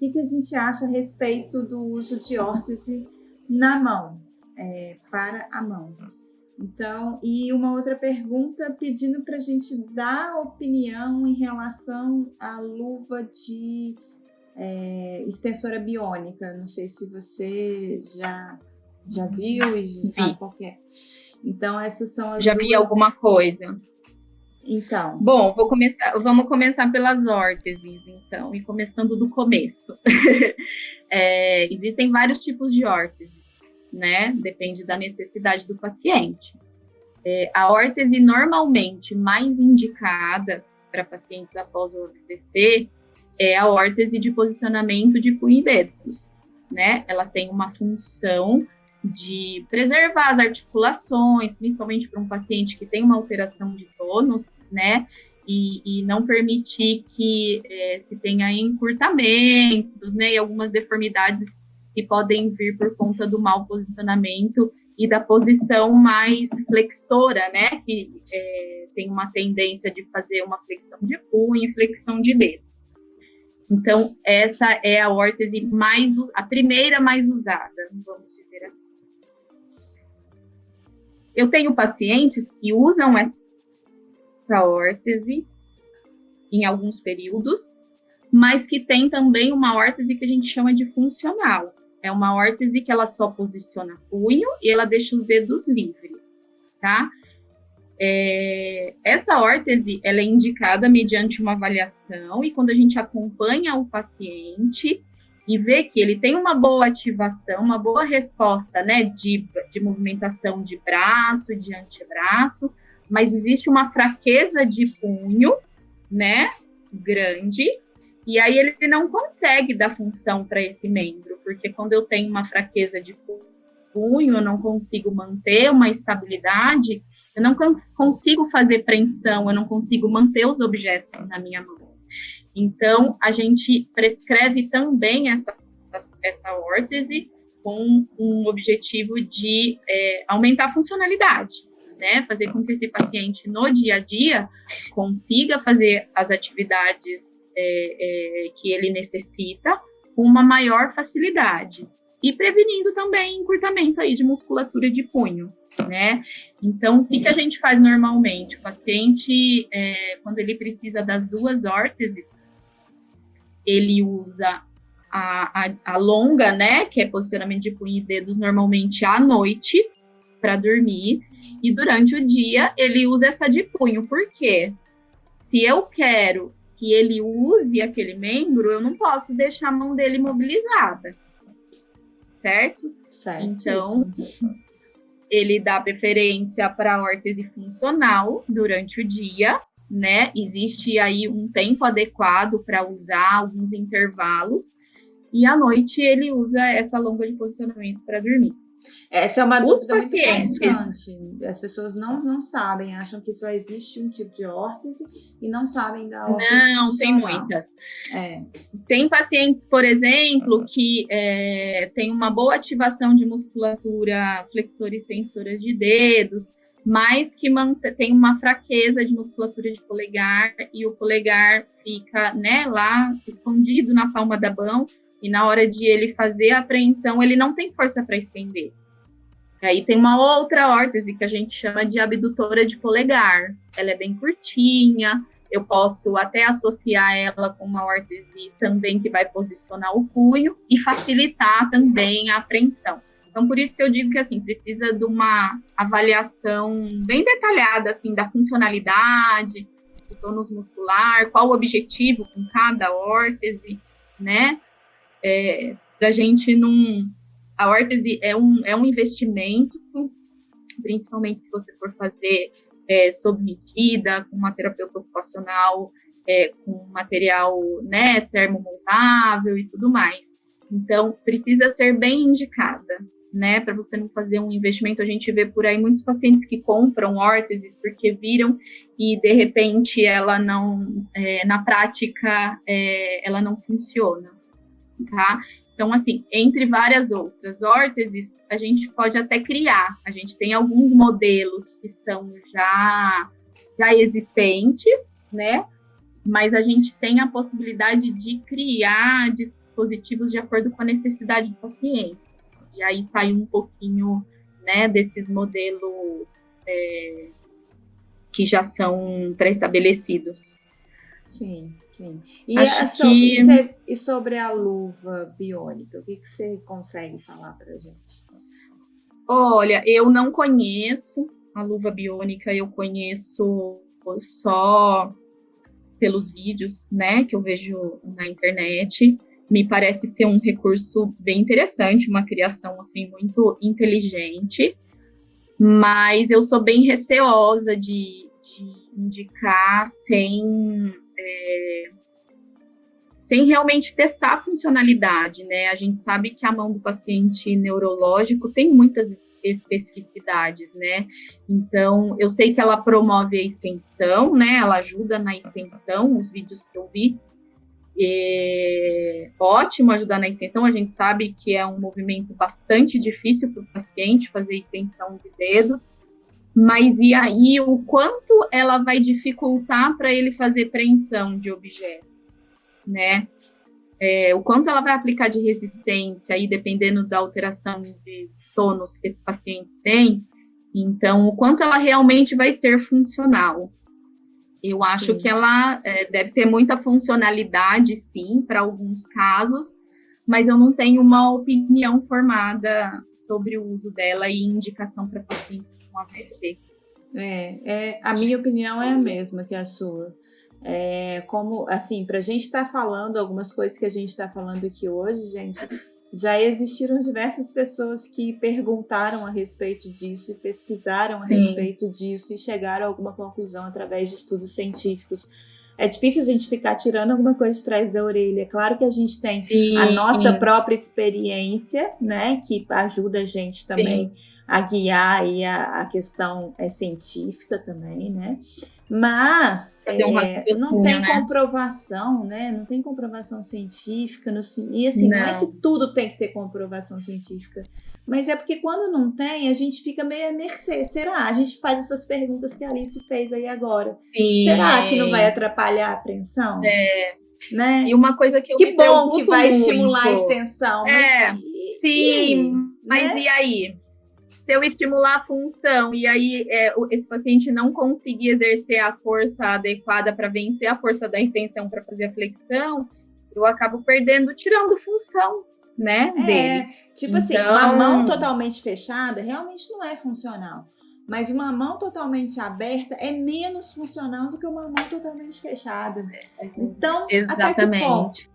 que a gente acha a respeito do uso de órtese na mão, para a mão. Então, e uma outra pergunta pedindo para a gente dar opinião em relação à luva de extensora biônica. Não sei se você já viu e já sabe qual que é. Então, essas são as Já vi alguma coisa. Então. Bom, vamos começar pelas órteses, então, e começando do começo. Existem vários tipos de órteses, né? Depende da necessidade do paciente. A órtese normalmente mais indicada para pacientes após o AVC é a órtese de posicionamento de punho e dedos, né? Ela tem uma função de preservar as articulações, principalmente para um paciente que tem uma alteração de tônus, né? E não permitir que se tenha encurtamentos, né? E algumas deformidades que podem vir por conta do mau posicionamento e da posição mais flexora, né? Que tem uma tendência de fazer uma flexão de punho e flexão de dedos. Então, essa é a órtese a primeira mais usada, vamos dizer assim. Eu tenho pacientes que usam essa órtese em alguns períodos, mas que tem também uma órtese que a gente chama de funcional. É uma órtese que ela só posiciona punho e ela deixa os dedos livres, tá? Essa órtese, ela é indicada mediante uma avaliação e quando a gente acompanha o paciente e vê que ele tem uma boa ativação, uma boa resposta, né, de movimentação de braço, de antebraço, mas existe uma fraqueza de punho, né, grande, e aí ele não consegue dar função para esse membro, porque quando eu tenho uma fraqueza de punho, eu não consigo manter uma estabilidade, eu não consigo fazer preensão, eu não consigo manter os objetos na minha mão. Então, a gente prescreve também essa órtese com um objetivo de aumentar a funcionalidade, né? Fazer com que esse paciente, no dia a dia, consiga fazer as atividades que ele necessita com uma maior facilidade. E prevenindo também encurtamento aí de musculatura de punho, né? Então, o que a gente faz normalmente? O paciente, quando ele precisa das duas órteses, ele usa a longa, né, que é posicionamento de punho e dedos, normalmente à noite, para dormir, e durante o dia ele usa essa de punho. Por quê? Se eu quero que ele use aquele membro, eu não posso deixar a mão dele imobilizada, certo? Então, ele dá preferência para a órtese funcional durante o dia, né? Existe aí um tempo adequado para usar alguns intervalos, e à noite ele usa essa longa de posicionamento para dormir. Essa é uma dúvida muito constante. As pessoas não sabem, acham que só existe um tipo de órtese e não sabem da órtese Não, funcional. tem muitas. Tem pacientes, por exemplo, que tem uma boa ativação de musculatura flexora e extensora de dedos, mas que tem uma fraqueza de musculatura de polegar e o polegar fica, né, lá escondido na palma da mão e na hora de ele fazer a apreensão, ele não tem força para estender. Aí tem uma outra órtese que a gente chama de abdutora de polegar. Ela é bem curtinha, eu posso até associar ela com uma órtese também que vai posicionar o punho e facilitar também a apreensão. Então, por isso que eu digo que, assim, precisa de uma avaliação bem detalhada, assim, da funcionalidade, do tônus muscular, qual o objetivo com cada órtese, né? Pra gente não... A órtese é um investimento, principalmente se você for fazer sob medida, com uma terapeuta ocupacional, com material, né, termomoldável e tudo mais. Então, precisa ser bem indicada, né, para você não fazer um investimento. A gente vê por aí muitos pacientes que compram órteses porque viram e, de repente, ela não, na prática, ela não funciona, tá? Então, assim, entre várias outras órteses, a gente pode até criar. A gente tem alguns modelos que são já existentes, né? Mas a gente tem a possibilidade de criar dispositivos de acordo com a necessidade do paciente. E aí sai um pouquinho, né, desses modelos que já são pré-estabelecidos. Sim, sim. E sobre a luva biônica, o que você consegue falar para a gente? Olha, eu não conheço a luva biônica, eu conheço só pelos vídeos, né, que eu vejo na internet. Me parece ser um recurso bem interessante, uma criação, assim, muito inteligente, mas eu sou bem receosa de indicar sem realmente testar a funcionalidade, né? A gente sabe que a mão do paciente neurológico tem muitas especificidades, né? Então, eu sei que ela promove a extensão, né? Ela ajuda na extensão, os vídeos que eu vi. Ótimo ajudar na extensão, a gente sabe que é um movimento bastante difícil para o paciente fazer extensão de dedos, mas e aí o quanto ela vai dificultar para ele fazer preensão de objetos, né? O quanto ela vai aplicar de resistência, aí dependendo da alteração de tônus que esse paciente tem, então o quanto ela realmente vai ser funcional. Eu acho que ela deve ter muita funcionalidade, sim, para alguns casos, mas eu não tenho uma opinião formada sobre o uso dela e indicação para pacientes com AVC. A minha opinião é a mesma que a sua. Como, assim, para a gente estar falando algumas coisas que a gente está falando aqui hoje, gente, já existiram diversas pessoas que perguntaram a respeito disso e pesquisaram a respeito disso e chegaram a alguma conclusão através de estudos científicos. É difícil a gente ficar tirando alguma coisa de trás da orelha. É claro que a gente tem a nossa própria experiência, né, que ajuda a gente também a guiar aí a questão científica também, né? Mas não tem comprovação, né? Não tem comprovação científica. E assim, não é que tudo tem que ter comprovação científica. Mas é porque quando não tem, a gente fica meio à mercê. Será? A gente faz essas perguntas que a Alice fez aí agora. Será que não vai atrapalhar a apreensão? Né? E uma coisa que eu me preocupo que vai muito estimular a extensão. Mas e aí? Se eu estimular a função e aí esse paciente não conseguir exercer a força adequada para vencer a força da extensão para fazer a flexão, eu acabo tirando função, né, dele. Tipo assim, uma mão totalmente fechada realmente não é funcional, mas uma mão totalmente aberta é menos funcional do que uma mão totalmente fechada. Então, exatamente.